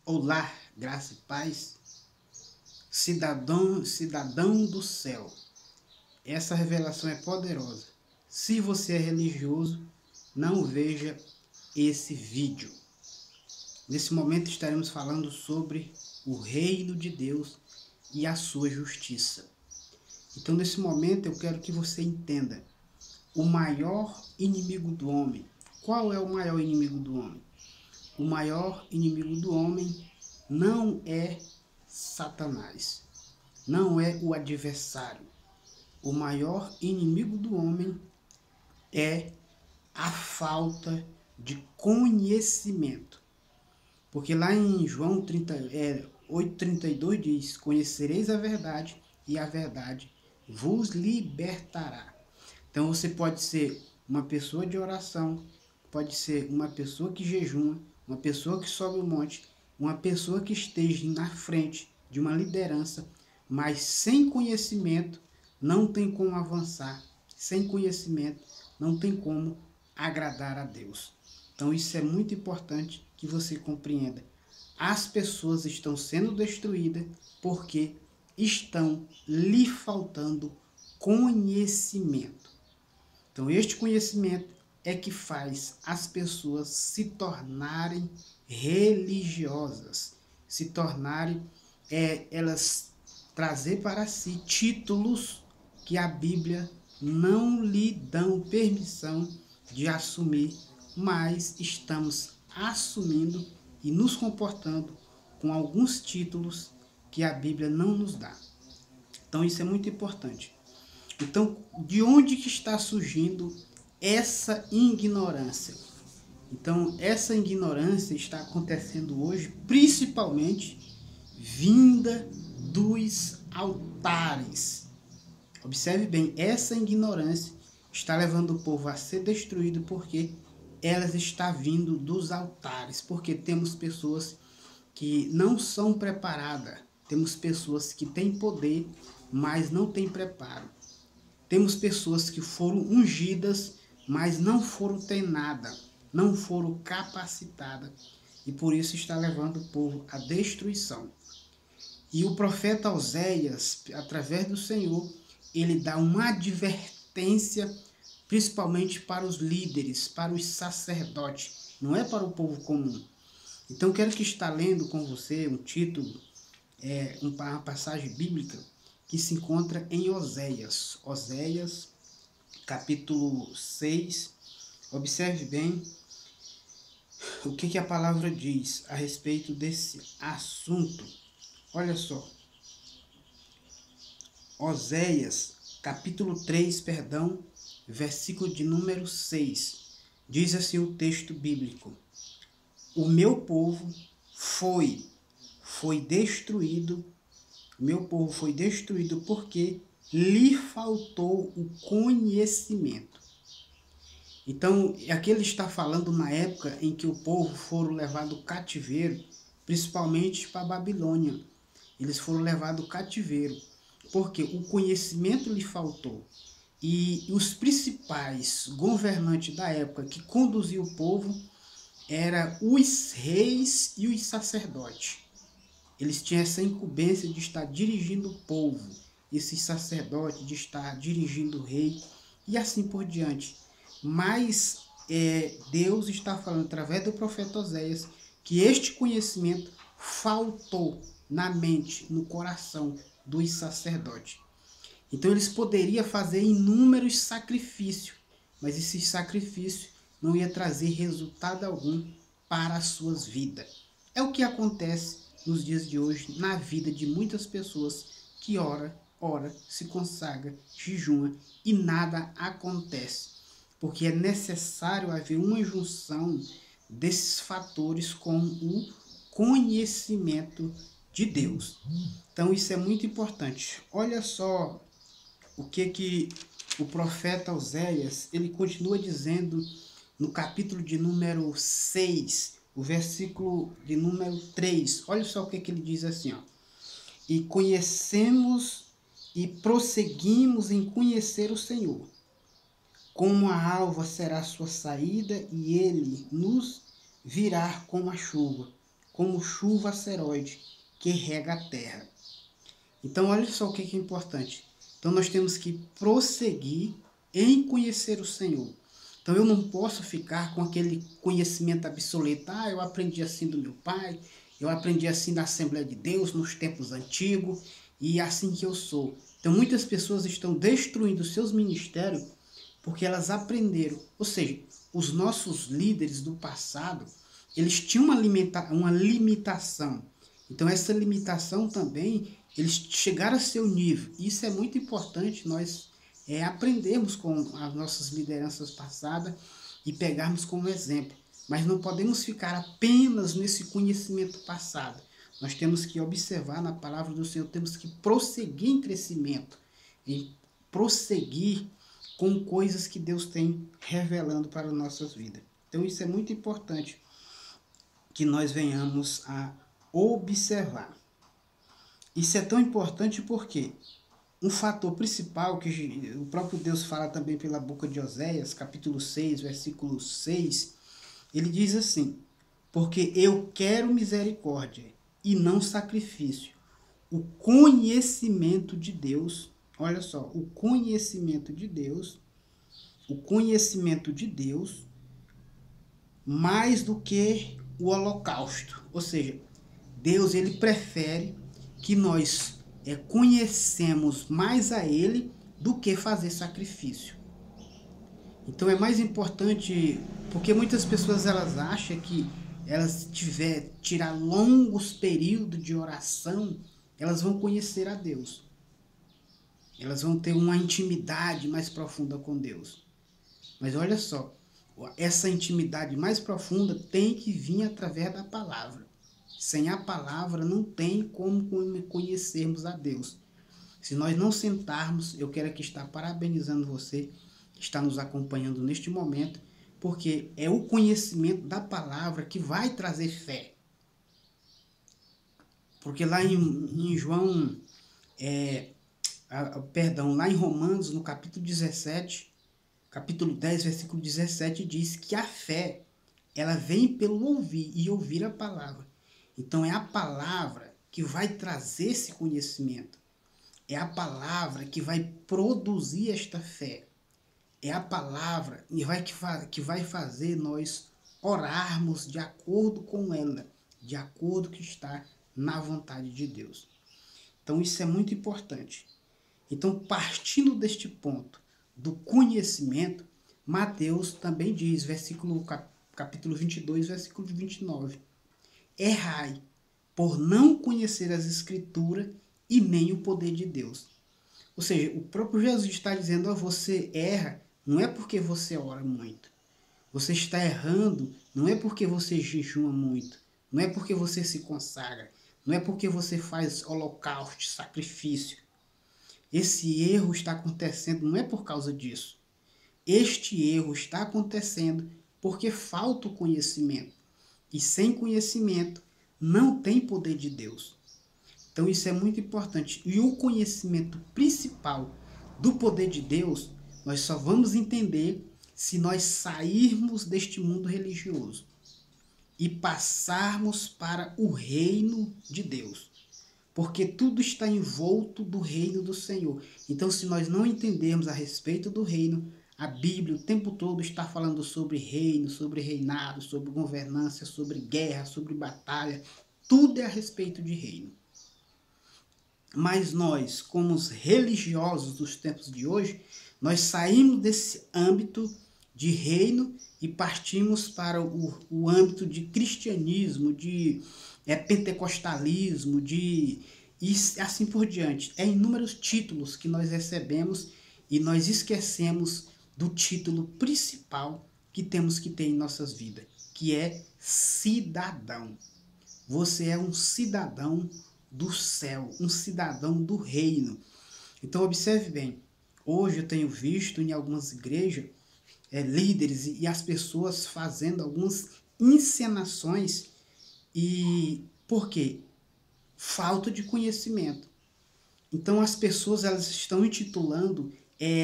Olá, graça e paz, cidadão do céu. Essa revelação é poderosa. Se você é religioso, não veja esse vídeo. Nesse momento estaremos falando sobre o reino de Deus e a sua justiça. Então, nesse momento, eu quero que você entenda o maior inimigo do homem. Qual é o maior inimigo do homem? O maior inimigo do homem não é Satanás, não é o adversário. O maior inimigo do homem é a falta de conhecimento. Porque lá em João 8,32 diz: conhecereis a verdade e a verdade vos libertará. Então você pode ser uma pessoa de oração, pode ser uma pessoa que jejuma, uma pessoa que sobe o monte, uma pessoa que esteja na frente de uma liderança, mas sem conhecimento não tem como avançar, sem conhecimento não tem como agradar a Deus. Então isso é muito importante que você compreenda. As pessoas estão sendo destruídas porque estão lhe faltando conhecimento. Então este conhecimento é que faz as pessoas se tornarem religiosas, se tornarem, elas trazer para si títulos que a Bíblia não lhe dão permissão de assumir, mas estamos assumindo e nos comportando com alguns títulos que a Bíblia não nos dá. Então isso é muito importante. Então, de onde que está surgindo essa ignorância? Então, essa ignorância está acontecendo hoje, principalmente vinda dos altares. Observe bem, essa ignorância está levando o povo a ser destruído porque ela está vindo dos altares, porque temos pessoas que não são preparadas, temos pessoas que têm poder, mas não têm preparo. Temos pessoas que foram ungidas, mas não foram treinadas, não foram capacitadas, e por isso está levando o povo à destruição. E o profeta Oséias, através do Senhor, ele dá uma advertência, principalmente para os líderes, para os sacerdotes, não é para o povo comum. Então, quero que está lendo com você um título, uma passagem bíblica, que se encontra em Oséias. Oséias, capítulo 6. Observe bem o que a palavra diz a respeito desse assunto. Olha só. Oséias, capítulo 3, versículo de número 6. Diz assim o texto bíblico: o meu povo foi destruído. O meu povo foi destruído porque lhe faltou o conhecimento. Então, aqui ele está falando na época em que o povo foram levado cativeiro, principalmente para a Babilônia. Eles foram levados cativeiro, porque o conhecimento lhe faltou. E os principais governantes da época que conduziam o povo eram os reis e os sacerdotes. Eles tinham essa incumbência de estar dirigindo o povo, esse sacerdote de estar dirigindo o rei e assim por diante. Mas Deus está falando através do profeta Oséias que este conhecimento faltou na mente, no coração dos sacerdotes. Então eles poderiam fazer inúmeros sacrifícios, mas esse sacrifício não ia trazer resultado algum para as suas vidas. É o que acontece nos dias de hoje na vida de muitas pessoas que ora, se consagra, jejuma e nada acontece. Porque é necessário haver uma junção desses fatores com o conhecimento de Deus. Então isso é muito importante. Olha só o que o profeta Oséias, ele continua dizendo no capítulo de número 6, o versículo de número 3. Olha só o que ele diz assim, ó. E conhecemos e prosseguimos em conhecer o Senhor. Como a alva será a sua saída, e ele nos virá como a chuva, como chuva asteroide que rega a terra. Então, olha só o que é importante. Então, nós temos que prosseguir em conhecer o Senhor. Então, eu não posso ficar com aquele conhecimento obsoleto. Ah, eu aprendi assim do meu pai, eu aprendi assim da Assembleia de Deus, nos tempos antigos, e é assim que eu sou. Então, muitas pessoas estão destruindo seus ministérios porque elas aprenderam. Ou seja, os nossos líderes do passado, eles tinham uma limitação. Então, essa limitação também, eles chegaram a seu nível. Isso é muito importante, nós aprendermos com as nossas lideranças passadas e pegarmos como exemplo. Mas não podemos ficar apenas nesse conhecimento passado. Nós temos que observar na palavra do Senhor, temos que prosseguir em crescimento, em prosseguir com coisas que Deus tem revelando para as nossas vidas. Então isso é muito importante que nós venhamos a observar. Isso é tão importante porque um fator principal que o próprio Deus fala também pela boca de Oséias, capítulo 6, versículo 6, ele diz assim: porque eu quero misericórdia e não sacrifício, o conhecimento de Deus, olha só, o conhecimento de Deus mais do que o holocausto. Ou seja, Deus ele prefere que nós conhecemos mais a Ele do que fazer sacrifício. Então é mais importante, porque muitas pessoas elas acham que elas tirar longos períodos de oração, elas vão conhecer a Deus. Elas vão ter uma intimidade mais profunda com Deus. Mas olha só, essa intimidade mais profunda tem que vir através da palavra. Sem a palavra não tem como conhecermos a Deus. Se nós não sentarmos, eu quero aqui estar parabenizando você que está nos acompanhando neste momento, porque é o conhecimento da palavra que vai trazer fé. Porque lá em João, lá em Romanos, no capítulo 17, capítulo 10, versículo 17, diz que a fé, ela vem pelo ouvir e ouvir a palavra. Então é a palavra que vai trazer esse conhecimento. É a palavra que vai produzir esta fé. É a palavra que vai fazer nós orarmos de acordo com ela, de acordo com o que está na vontade de Deus. Então isso é muito importante. Então, partindo deste ponto do conhecimento, Mateus também diz, capítulo 22, versículo 29. Errai, por não conhecer as Escrituras e nem o poder de Deus. Ou seja, o próprio Jesus está dizendo, você erra, não é porque você ora muito. Você está errando, não é porque você jejuma muito. Não é porque você se consagra. Não é porque você faz holocausto, sacrifício. Esse erro está acontecendo não é por causa disso. Este erro está acontecendo porque falta o conhecimento. E sem conhecimento não tem poder de Deus. Então isso é muito importante. E o conhecimento principal do poder de Deus, nós só vamos entender se nós sairmos deste mundo religioso e passarmos para o reino de Deus. Porque tudo está envolto do reino do Senhor. Então, se nós não entendermos a respeito do reino, a Bíblia o tempo todo está falando sobre reino, sobre reinado, sobre governança, sobre guerra, sobre batalha. Tudo é a respeito de reino. Mas nós, como os religiosos dos tempos de hoje, nós saímos desse âmbito de reino e partimos para o âmbito de cristianismo, de pentecostalismo, e assim por diante. É inúmeros títulos que nós recebemos e nós esquecemos do título principal que temos que ter em nossas vidas, que é cidadão. Você é um cidadão do céu, um cidadão do reino. Então observe bem, hoje eu tenho visto em algumas igrejas líderes e as pessoas fazendo algumas encenações. E por quê? Falta de conhecimento. Então as pessoas elas estão intitulando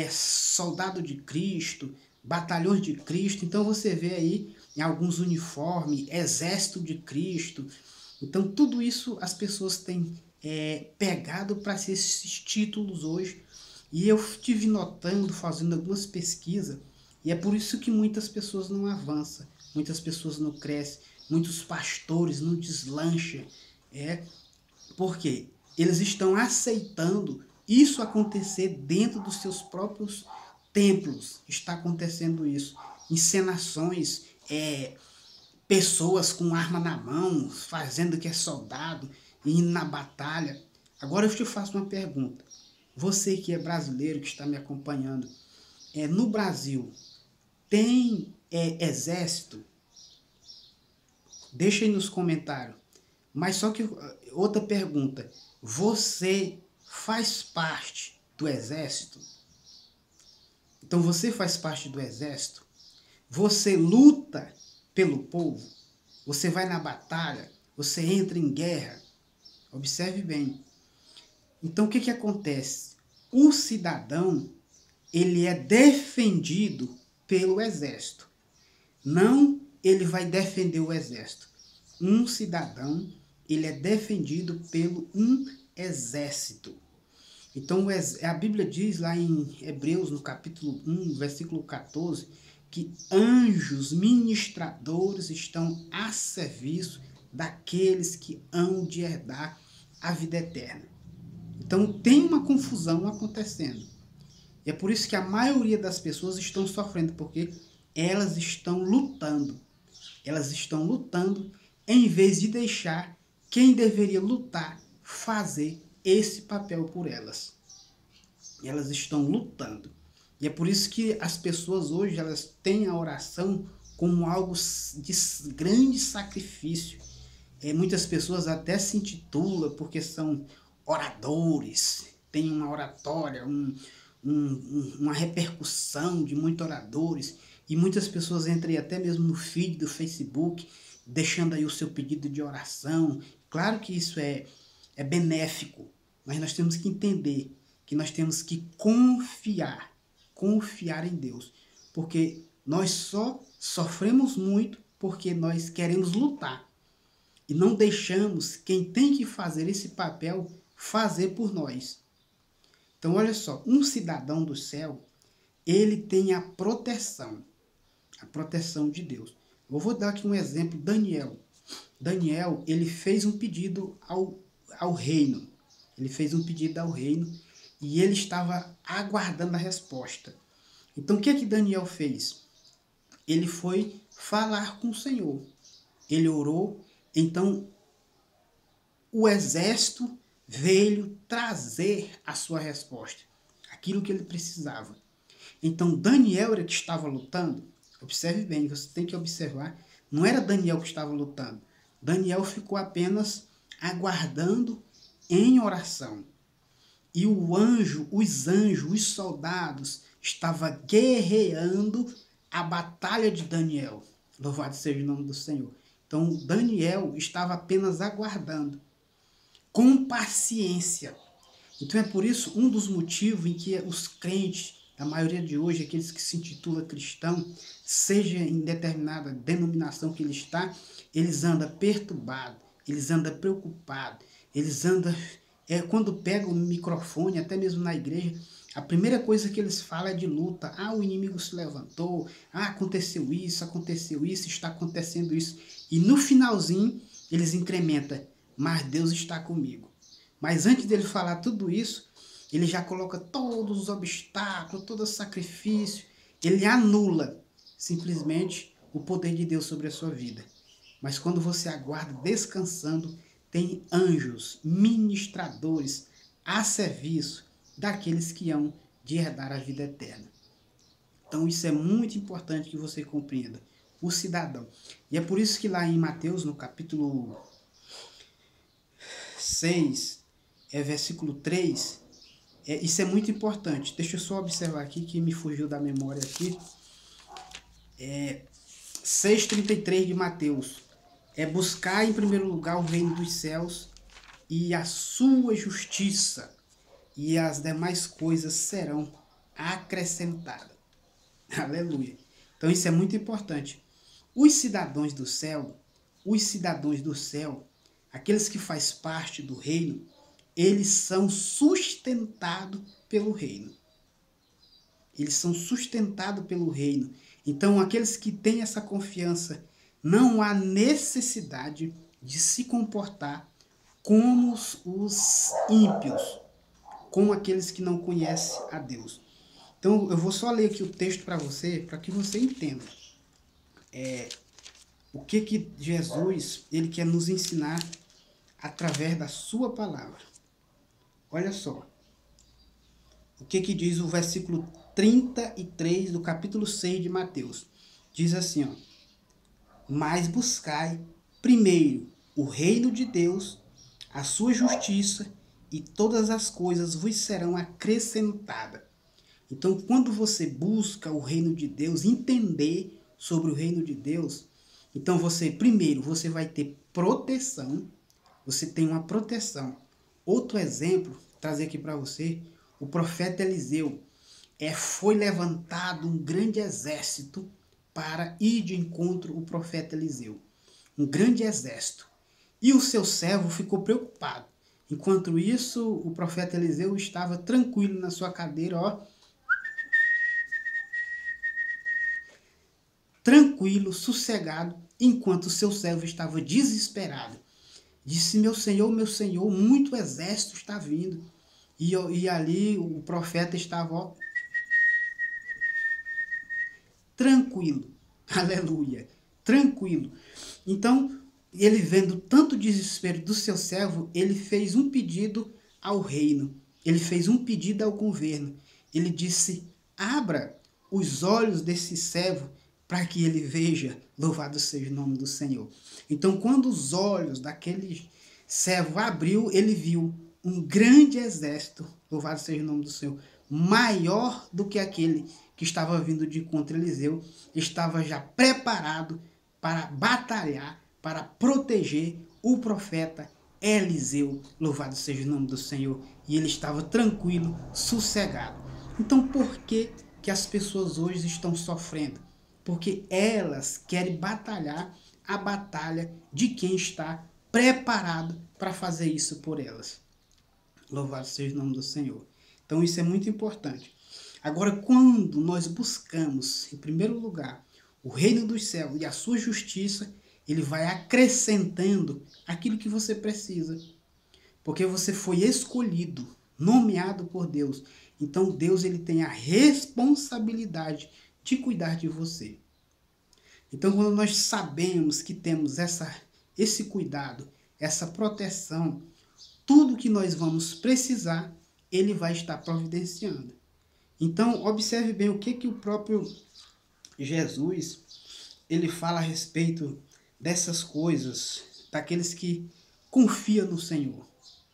soldado de Cristo, batalhões de Cristo. Então você vê aí em alguns uniformes, exército de Cristo. Então, tudo isso as pessoas têm pegado para ser esses títulos hoje. E eu estive notando, fazendo algumas pesquisas, e é por isso que muitas pessoas não avançam, muitas pessoas não crescem, muitos pastores não deslancham. Porque eles estão aceitando isso acontecer dentro dos seus próprios templos. Está acontecendo isso. Encenações, pessoas com arma na mão, fazendo que é soldado, indo na batalha. Agora eu te faço uma pergunta. Você que é brasileiro, que está me acompanhando, no Brasil, tem exército? Deixa aí nos comentários. Mas só que, outra pergunta, você faz parte do exército? Então você faz parte do exército? Você luta pelo povo? Você vai na batalha? Você entra em guerra? Observe bem. Então o que acontece? O cidadão, ele é defendido pelo exército. Não ele vai defender o exército. Um cidadão, ele é defendido pelo um exército. Então a Bíblia diz lá em Hebreus, no capítulo 1, versículo 14, que anjos ministradores estão a serviço daqueles que hão de herdar a vida eterna. Então tem uma confusão acontecendo. E é por isso que a maioria das pessoas estão sofrendo, porque elas estão lutando. Elas estão lutando em vez de deixar quem deveria lutar fazer esse papel por elas. Elas estão lutando. E é por isso que as pessoas hoje elas têm a oração como algo de grande sacrifício. Muitas pessoas até se intitulam porque são oradores, têm uma oratória, uma repercussão de muitos oradores. E muitas pessoas entram até mesmo no feed do Facebook, deixando aí o seu pedido de oração. Claro que isso é benéfico, mas nós temos que entender que nós temos que confiar em Deus. Porque nós só sofremos muito porque nós queremos lutar. E não deixamos quem tem que fazer esse papel fazer por nós. Então olha só, um cidadão do céu, ele tem a proteção de Deus. Eu vou dar aqui um exemplo, Daniel. Daniel, ele fez um pedido ao reino. Ele fez um pedido ao reino e ele estava aguardando a resposta. Então o que Daniel fez? Ele foi falar com o Senhor. Ele orou, então o exército veio trazer a sua resposta, aquilo que ele precisava. Então Daniel era que estava lutando. Observe bem, você tem que observar. Não era Daniel que estava lutando. Daniel ficou apenas aguardando em oração. E os anjos, os soldados, estavam guerreando a batalha de Daniel. Louvado seja o nome do Senhor. Então Daniel estava apenas aguardando, com paciência. Então é por isso um dos motivos em que os crentes, a maioria de hoje, aqueles que se intitulam cristão, seja em determinada denominação que ele está, eles andam perturbados, eles andam preocupados, eles andam, quando pegam o microfone, até mesmo na igreja, a primeira coisa que eles falam é de luta. O inimigo se levantou, aconteceu isso, está acontecendo isso. E no finalzinho, eles incrementam, mas Deus está comigo. Mas antes dele falar tudo isso, ele já coloca todos os obstáculos, todo o sacrifício. Ele anula simplesmente o poder de Deus sobre a sua vida. Mas quando você aguarda descansando, tem anjos, ministradores a serviço daqueles que hão de herdar a vida eterna. Então isso é muito importante que você compreenda. O cidadão. E é por isso que lá em Mateus, no capítulo 6, versículo 3, isso é muito importante. Deixa eu só observar aqui que me fugiu da memória aqui. 6,33 de Mateus. Buscar em primeiro lugar o reino dos céus e a sua justiça, e as demais coisas serão acrescentadas. Aleluia. Então isso é muito importante. Os cidadãos do céu, aqueles que fazem parte do reino, eles são sustentados pelo reino. Eles são sustentados pelo reino. Então, aqueles que têm essa confiança, não há necessidade de se comportar como os ímpios, como aqueles que não conhecem a Deus. Então, eu vou só ler aqui o texto para que você entenda o que Jesus ele quer nos ensinar através da sua palavra. Olha só. O que diz o versículo 33 do capítulo 6 de Mateus? Diz assim, ó: mas buscai primeiro o reino de Deus, a sua justiça, e todas as coisas vos serão acrescentadas. Então, quando você busca o reino de Deus, entender sobre o reino de Deus, então primeiro, você vai ter proteção, você tem uma proteção. Outro exemplo, trazer aqui para você, o profeta Eliseu, foi levantado um grande exército para ir de encontro ao profeta Eliseu. Um grande exército. E o seu servo ficou preocupado. Enquanto isso, o profeta Eliseu estava tranquilo na sua cadeira, ó. Tranquilo, sossegado, enquanto o seu servo estava desesperado. Disse: meu senhor, muito exército está vindo. E ali o profeta estava, ó, tranquilo. Aleluia. Tranquilo. Então, ele vendo tanto desespero do seu servo, ele fez um pedido ao reino. Ele fez um pedido ao governo. Ele disse: abra os olhos desse servo para que ele veja. Louvado seja o nome do Senhor. Então, quando os olhos daquele servo abriu, ele viu um grande exército, louvado seja o nome do Senhor, maior do que aquele que estava vindo de contra Eliseu, estava já preparado para batalhar, para proteger o profeta Eliseu, louvado seja o nome do Senhor, e ele estava tranquilo, sossegado. Então, por que as pessoas hoje estão sofrendo? Porque elas querem batalhar a batalha de quem está preparado para fazer isso por elas. Louvado seja o nome do Senhor. Então isso é muito importante. Agora, quando nós buscamos, em primeiro lugar, o reino dos céus e a sua justiça, ele vai acrescentando aquilo que você precisa. Porque você foi escolhido, nomeado por Deus. Então Deus ele tem a responsabilidade de cuidar de você. Então, quando nós sabemos que temos esse cuidado, essa proteção, tudo que nós vamos precisar, ele vai estar providenciando. Então, observe bem o que o próprio Jesus, ele fala a respeito dessas coisas, daqueles que confiam no Senhor.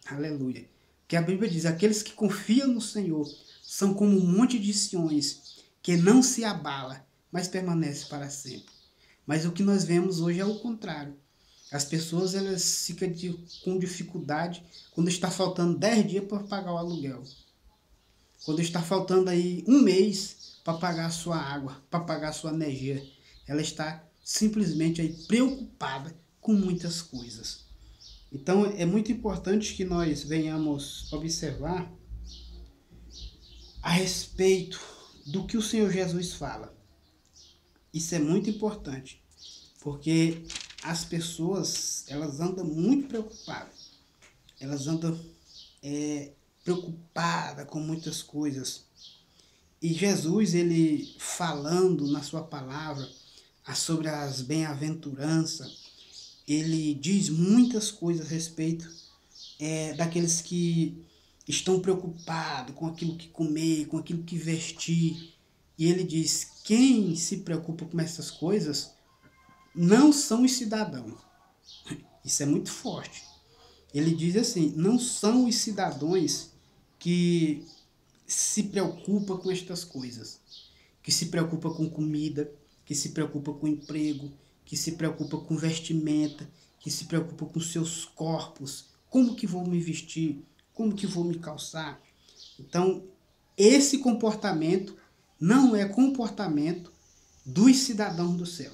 Aleluia. Que a Bíblia diz, aqueles que confiam no Senhor são como um monte de Siões, que não se abala, mas permanece para sempre. Mas o que nós vemos hoje é o contrário. As pessoas elas ficam com dificuldade quando está faltando 10 dias para pagar o aluguel. Quando está faltando aí um mês para pagar a sua água, para pagar a sua energia. Ela está simplesmente aí preocupada com muitas coisas. Então é muito importante que nós venhamos observar a respeito do que o Senhor Jesus fala. Isso é muito importante, porque as pessoas, elas andam muito preocupadas. Elas andam preocupadas com muitas coisas. E Jesus, ele falando na sua palavra sobre as bem-aventuranças, ele diz muitas coisas a respeito daqueles que estão preocupados com aquilo que comer, com aquilo que vestir. E ele diz, quem se preocupa com essas coisas não são os cidadãos. Isso é muito forte. Ele diz assim, não são os cidadãos que se preocupam com estas coisas. Que se preocupam com comida, que se preocupam com emprego, que se preocupam com vestimenta, que se preocupam com seus corpos. Como que vou me vestir? Como que vou me calçar? Então, esse comportamento não é comportamento dos cidadãos do céu.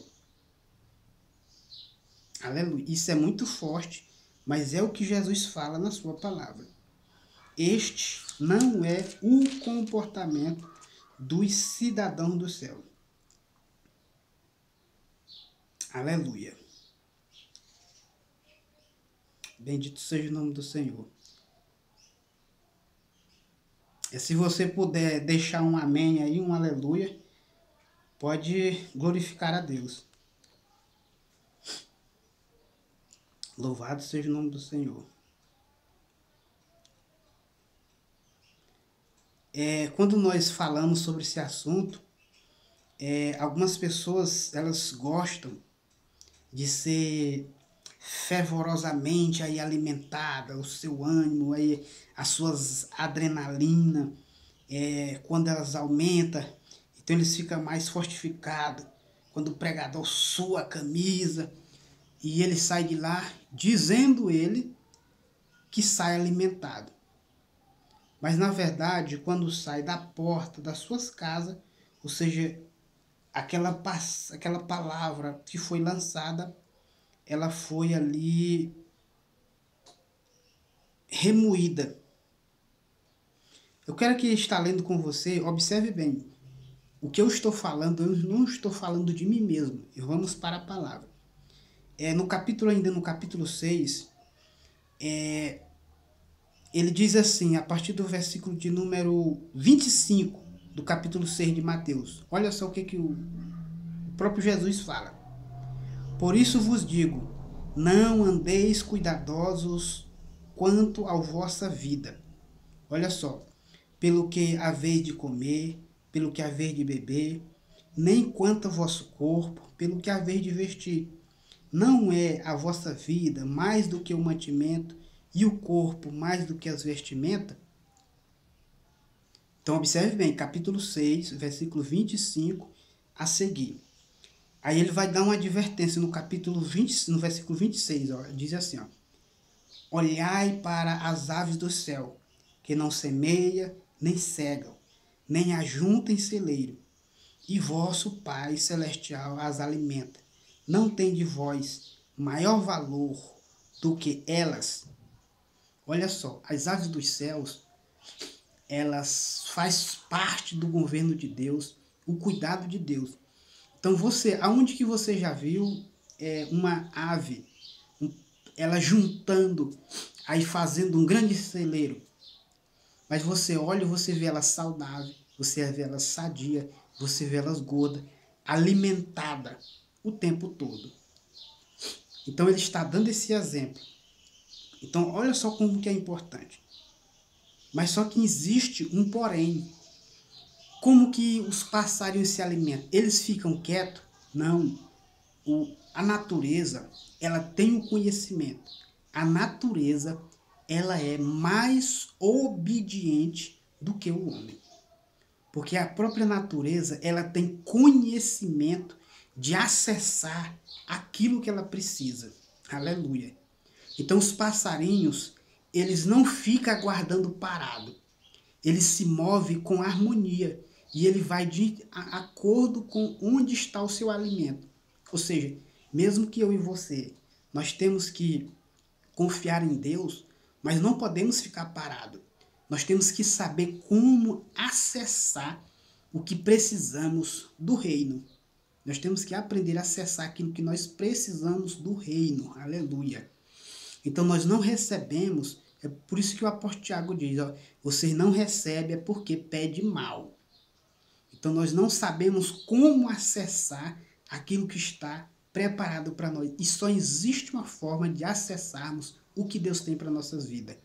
Aleluia. Isso é muito forte, mas é o que Jesus fala na sua palavra. Este não é o comportamento dos cidadãos do céu. Aleluia. Bendito seja o nome do Senhor. Se você puder deixar um amém aí, um aleluia, pode glorificar a Deus. Louvado seja o nome do Senhor. Quando nós falamos sobre esse assunto, algumas pessoas elas gostam de ser fervorosamente aí alimentada, o seu ânimo, aí, as suas adrenalina, quando elas aumentam, então eles ficam mais fortificados. Quando o pregador sua a camisa e ele sai de lá dizendo ele que sai alimentado. Mas na verdade, quando sai da porta das suas casas, ou seja, aquela palavra que foi lançada, ela foi ali remoída. Eu quero que está lendo com você, observe bem. O que eu estou falando, eu não estou falando de mim mesmo. E vamos para a palavra. No capítulo 6, ele diz assim, a partir do versículo de número 25 do capítulo 6 de Mateus. Olha só o que o próprio Jesus fala. Por isso vos digo, não andeis cuidadosos quanto à vossa vida. Olha só, pelo que haveis de comer, pelo que haveis de beber, nem quanto ao vosso corpo, pelo que haveis de vestir. Não é a vossa vida mais do que o mantimento e o corpo mais do que as vestimentas? Então observe bem, capítulo 6, versículo 25 a seguir. Aí ele vai dar uma advertência no capítulo 20, no versículo 26, ó, diz assim, ó: olhai para as aves do céu, que não semeia, nem cegam, nem ajuntam em celeiro, e vosso Pai celestial as alimenta. Não tem de vós maior valor do que elas? Olha só, as aves dos céus, elas fazem parte do governo de Deus, o cuidado de Deus. Então aonde que você já viu uma ave, ela juntando, aí fazendo um grande celeiro? Mas você olha e você vê ela saudável, você vê ela sadia, você vê elas gordas, alimentada o tempo todo. Então ele está dando esse exemplo. Então olha só como que é importante. Mas só que existe um porém. Como que os passarinhos se alimentam? Eles ficam quietos? Não. A natureza, ela tem o conhecimento. A natureza, ela é mais obediente do que o homem. Porque a própria natureza, ela tem conhecimento de acessar aquilo que ela precisa. Aleluia. Então os passarinhos, eles não ficam aguardando parado. Eles se movem com harmonia e ele vai de acordo com onde está o seu alimento. Ou seja, mesmo que eu e você, nós temos que confiar em Deus, mas não podemos ficar parados. Nós temos que saber como acessar o que precisamos do reino. Nós temos que aprender a acessar aquilo que nós precisamos do reino. Aleluia. Então nós não recebemos, é por isso que o apóstolo Tiago diz, ó, vocês não recebem é porque pede mal. Então nós não sabemos como acessar aquilo que está preparado para nós. E só existe uma forma de acessarmos o que Deus tem para nossas vidas.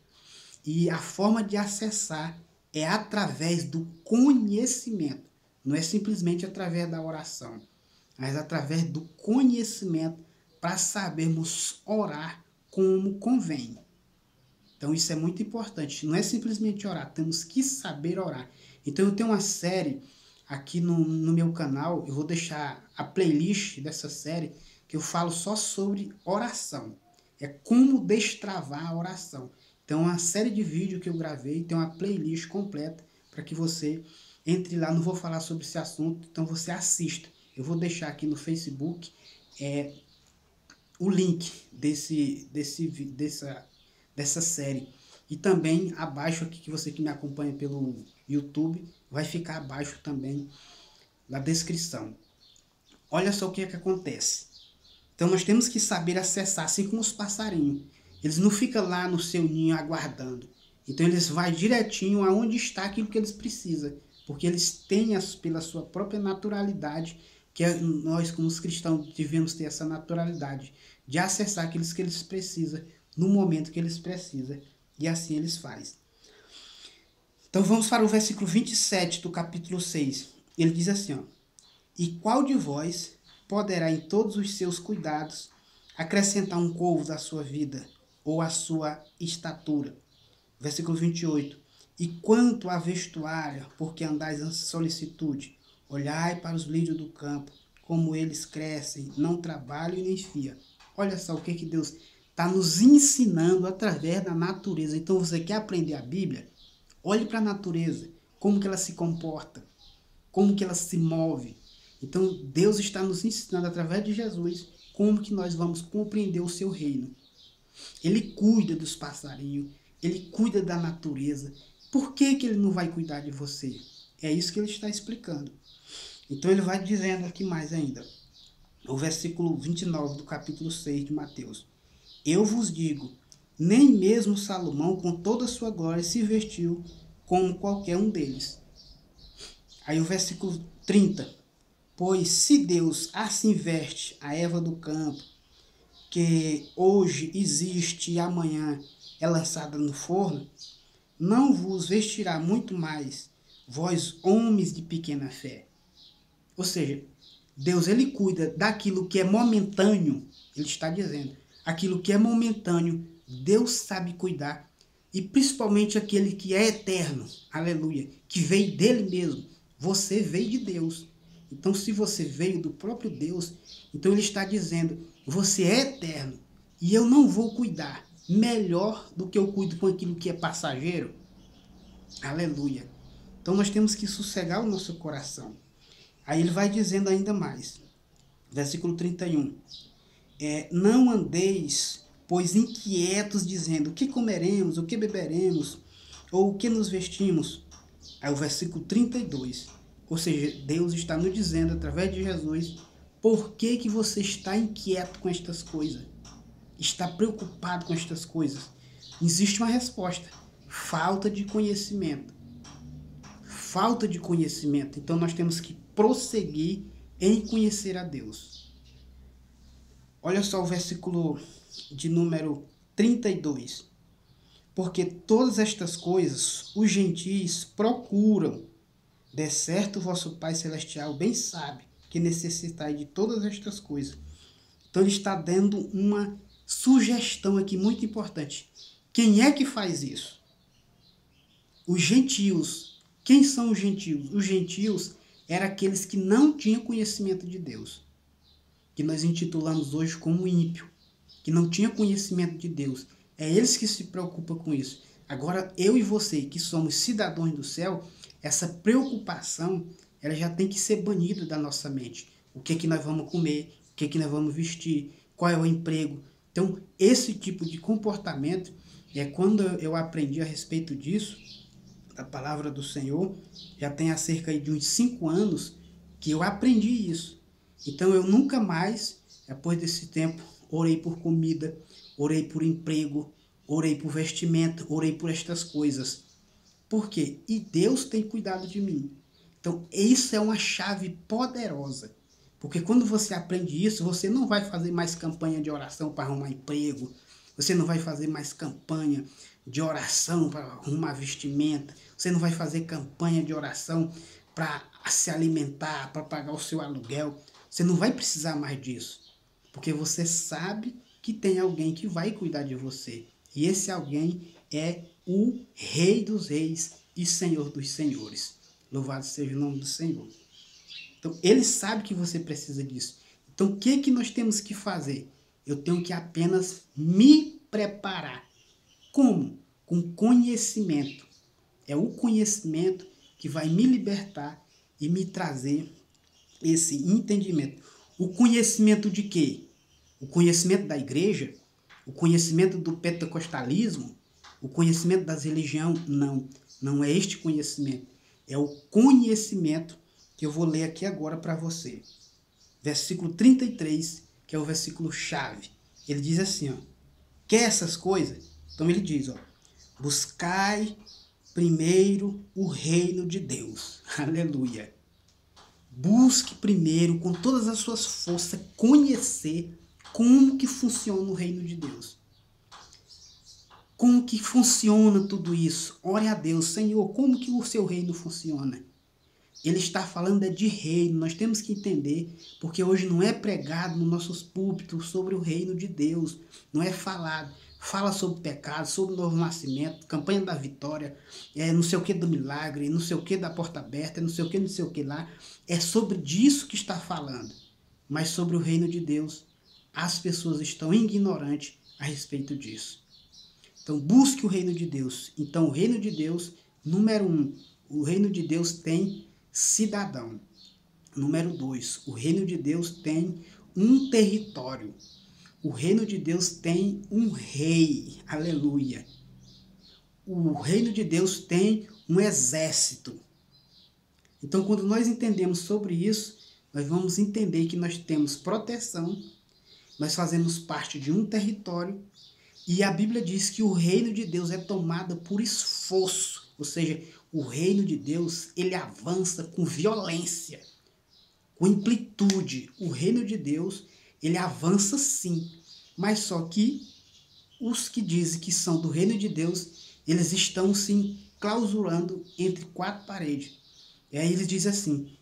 E a forma de acessar é através do conhecimento. Não é simplesmente através da oração, mas através do conhecimento para sabermos orar como convém. Então isso é muito importante. Não é simplesmente orar, temos que saber orar. Então eu tenho uma série aqui no meu canal, eu vou deixar a playlist dessa série, que eu falo só sobre oração. É como destravar a oração. Então, uma série de vídeos que eu gravei, tem uma playlist completa para que você entre lá. Não vou falar sobre esse assunto, então você assista. Eu vou deixar aqui no Facebook o link dessa série. E também abaixo aqui, que você que me acompanha pelo YouTube, vai ficar abaixo também na descrição. Olha só o que é que acontece. Então nós temos que saber acessar, assim como os passarinhos. Eles não ficam lá no seu ninho aguardando. Então eles vão direitinho aonde está aquilo que eles precisam. Porque eles têm, pela sua própria naturalidade, que nós como os cristãos devemos ter essa naturalidade de acessar aqueles que eles precisam no momento que eles precisam. E assim eles fazem. Então vamos para o versículo 27 do capítulo 6. Ele diz assim, ó: E qual de vós poderá em todos os seus cuidados acrescentar um côvado à sua vida ou à sua estatura? Versículo 28. E quanto à vestuária, porque andais em solicitude, olhai para os lírios do campo, como eles crescem, não trabalham e nem fiam. Olha só o que Deus está nos ensinando através da natureza. Então você quer aprender a Bíblia? Olhe para a natureza, como que ela se comporta, como que ela se move. Então Deus está nos ensinando através de Jesus como que nós vamos compreender o seu reino. Ele cuida dos passarinhos, ele cuida da natureza. Por que ele não vai cuidar de você? É isso que ele está explicando. Então ele vai dizendo aqui mais ainda. O versículo 29 do capítulo 6 de Mateus. Eu vos digo, nem mesmo Salomão com toda a sua glória se vestiu como qualquer um deles. Aí o versículo 30. Pois se Deus assim veste a erva do campo, que hoje existe e amanhã é lançada no forno, não vos vestirá muito mais, vós homens de pequena fé. Ou seja, Deus ele cuida daquilo que é momentâneo, ele está dizendo, aquilo que é momentâneo, Deus sabe cuidar, e principalmente aquele que é eterno, aleluia, que veio dele mesmo, você veio de Deus. Então se você veio do próprio Deus, então ele está dizendo, você é eterno, e eu não vou cuidar melhor do que eu cuido com aquilo que é passageiro. Aleluia. Então nós temos que sossegar o nosso coração. Aí ele vai dizendo ainda mais. Versículo 31. Não andeis, pois inquietos, dizendo, o que comeremos, o que beberemos, ou o que nos vestimos. Aí o versículo 32. Ou seja, Deus está nos dizendo, através de Jesus, por que você está inquieto com estas coisas? Está preocupado com estas coisas? Existe uma resposta. Falta de conhecimento. Falta de conhecimento. Então nós temos que prosseguir em conhecer a Deus. Olha só o versículo de número 32. Porque todas estas coisas os gentios procuram. De certo, vosso Pai Celestial bem sabe que necessitai de todas estas coisas. Então ele está dando uma sugestão aqui muito importante. Quem é que faz isso? Os gentios. Quem são os gentios? Os gentios eram aqueles que não tinham conhecimento de Deus, que nós intitulamos hoje como ímpio, que não tinha conhecimento de Deus. É eles que se preocupam com isso. Agora, eu e você, que somos cidadãos do céu, essa preocupação, ela já tem que ser banida da nossa mente. O que nós vamos comer, o que nós vamos vestir, qual é o emprego. Então, esse tipo de comportamento, quando eu aprendi a respeito disso, da palavra do Senhor, já tem há cerca de uns 5 anos que eu aprendi isso. Então, eu nunca mais, depois desse tempo, orei por comida, orei por emprego, orei por vestimento, orei por estas coisas. Por quê? E Deus tem cuidado de mim. Então, isso é uma chave poderosa. Porque quando você aprende isso, você não vai fazer mais campanha de oração para arrumar emprego. Você não vai fazer mais campanha de oração para arrumar vestimenta. Você não vai fazer campanha de oração para se alimentar, para pagar o seu aluguel. Você não vai precisar mais disso. Porque você sabe que tem alguém que vai cuidar de você. E esse alguém é o Rei dos Reis e Senhor dos Senhores. Louvado seja o nome do Senhor. Então, ele sabe que você precisa disso. Então, o que nós temos que fazer? Eu tenho que apenas me preparar. Como? Com conhecimento. É o conhecimento que vai me libertar e me trazer esse entendimento. O conhecimento de quê? o conhecimento da igreja, o conhecimento do pentecostalismo, o conhecimento das religiões, não. Não é este conhecimento. É o conhecimento que eu vou ler aqui agora para você. Versículo 33, que é o versículo chave. Ele diz assim, ó. Quer essas coisas? Então ele diz, ó. Buscai primeiro o reino de Deus. Aleluia. Busque primeiro, com todas as suas forças, conhecer como que funciona o reino de Deus. Como que funciona tudo isso? Ore a Deus, Senhor, como que o seu reino funciona? Ele está falando de reino, nós temos que entender, porque hoje não é pregado nos nossos púlpitos sobre o reino de Deus, não é falado. Fala sobre pecado, sobre o novo nascimento, campanha da vitória, não sei o que do milagre, não sei o que da porta aberta, não sei o que lá. É sobre disso que está falando. Mas sobre o reino de Deus, as pessoas estão ignorantes a respeito disso. Então, busque o reino de Deus. Então, o reino de Deus, número 1, o reino de Deus tem cidadão. Número 2, o reino de Deus tem um território. O reino de Deus tem um rei. Aleluia. O reino de Deus tem um exército. Então, quando nós entendemos sobre isso, nós vamos entender que nós temos proteção, nós fazemos parte de um território, e a Bíblia diz que o reino de Deus é tomado por esforço, ou seja, o reino de Deus, ele avança com violência, com amplitude. O reino de Deus, ele avança sim, mas só que os que dizem que são do reino de Deus, eles estão se clausurando entre quatro paredes. E aí eles dizem assim,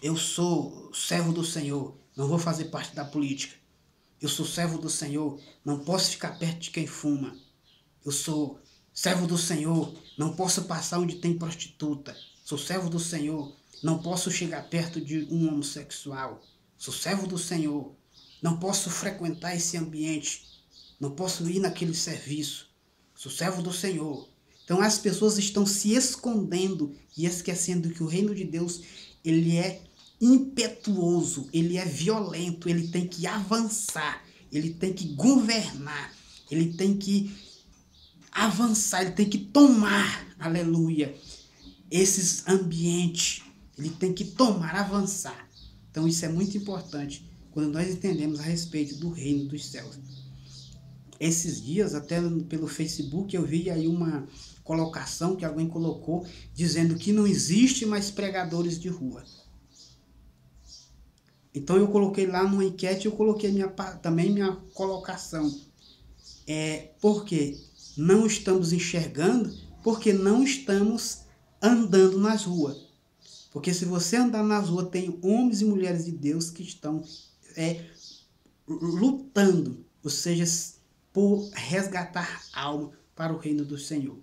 eu sou servo do Senhor, não vou fazer parte da política. Eu sou servo do Senhor, não posso ficar perto de quem fuma. Eu sou servo do Senhor, não posso passar onde tem prostituta. Sou servo do Senhor, não posso chegar perto de um homossexual. Sou servo do Senhor, não posso frequentar esse ambiente. Não posso ir naquele serviço. Sou servo do Senhor. Então as pessoas estão se escondendo e esquecendo que o reino de Deus, ele é impetuoso, ele é violento, ele tem que avançar, ele tem que governar, ele tem que avançar, ele tem que tomar, aleluia, esses ambientes, ele tem que tomar, avançar. Então isso é muito importante quando nós entendemos a respeito do reino dos céus. Esses dias, até pelo Facebook, eu vi aí uma colocação que alguém colocou dizendo que não existe mais pregadores de rua. Então eu coloquei lá numa enquete, eu coloquei também minha colocação. Porque não estamos enxergando, porque não estamos andando nas ruas. Porque se você andar nas ruas, tem homens e mulheres de Deus que estão lutando, ou seja, por resgatar alma para o reino do Senhor.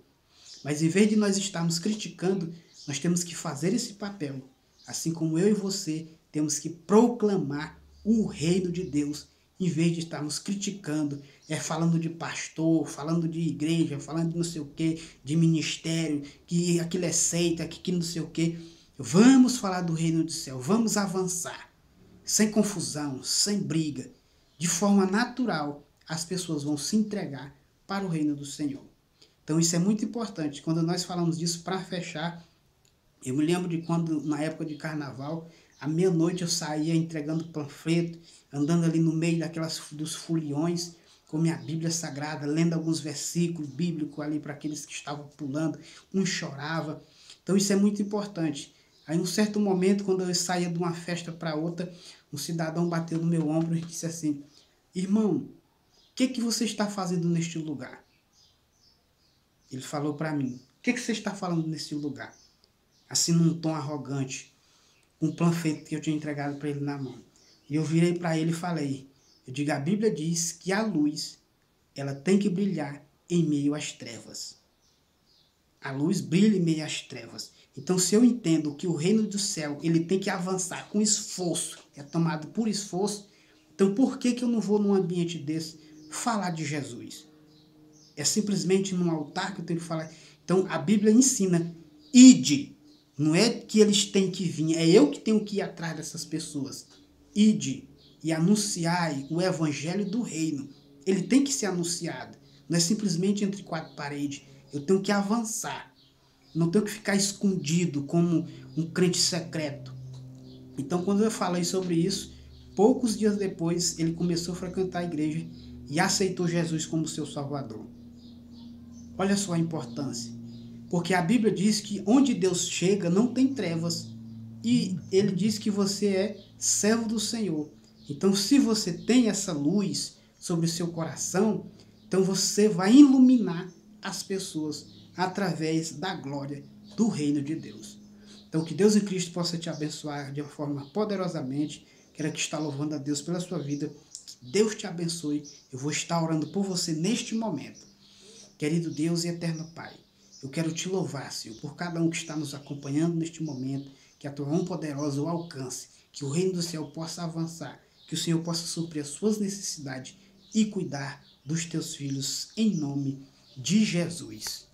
Mas em vez de nós estarmos criticando, nós temos que fazer esse papel. Assim como eu e você temos que proclamar o reino de Deus, em vez de estarmos criticando, falando de pastor, falando de igreja, falando de não sei o que, de ministério, que aquilo é seita, que aquilo não sei o que. Vamos falar do reino do céu, vamos avançar, sem confusão, sem briga, de forma natural, as pessoas vão se entregar para o reino do Senhor. Então isso é muito importante. Quando nós falamos disso, para fechar, eu me lembro de quando, na época de carnaval, à meia-noite eu saía entregando panfleto, andando ali no meio dos foliões, com minha Bíblia Sagrada, lendo alguns versículos bíblicos ali para aqueles que estavam pulando, um chorava. Então isso é muito importante. Aí, em um certo momento, quando eu saía de uma festa para outra, um cidadão bateu no meu ombro e disse assim, irmão, o que você está fazendo neste lugar? Ele falou para mim, o que você está falando nesse lugar? Assim, num tom arrogante, um panfleto que eu tinha entregado para ele na mão. E eu virei para ele e falei, eu digo, a Bíblia diz que a luz, ela tem que brilhar em meio às trevas. A luz brilha em meio às trevas. Então, se eu entendo que o reino do céu, ele tem que avançar com esforço, é tomado por esforço, então por que eu não vou num ambiente desse falar de Jesus? É simplesmente num altar que eu tenho que falar. Então, a Bíblia ensina, ide. Não é que eles têm que vir, é eu que tenho que ir atrás dessas pessoas. Ide, e anunciai o evangelho do reino. Ele tem que ser anunciado. Não é simplesmente entre quatro paredes. Eu tenho que avançar. Não tenho que ficar escondido como um crente secreto. Então, quando eu falei sobre isso, poucos dias depois, ele começou a frequentar a igreja e aceitou Jesus como seu Salvador. Olha só a importância. Porque a Bíblia diz que onde Deus chega não tem trevas. E ele diz que você é servo do Senhor. Então, se você tem essa luz sobre o seu coração, então você vai iluminar as pessoas através da glória do reino de Deus. Então, que Deus em Cristo possa te abençoar de uma forma poderosamente. Quero que está louvando a Deus pela sua vida. Que Deus te abençoe. Eu vou estar orando por você neste momento. Querido Deus e eterno Pai, eu quero te louvar, Senhor, por cada um que está nos acompanhando neste momento, que a tua mão poderosa o alcance, que o reino do céu possa avançar, que o Senhor possa suprir as suas necessidades e cuidar dos teus filhos, em nome de Jesus.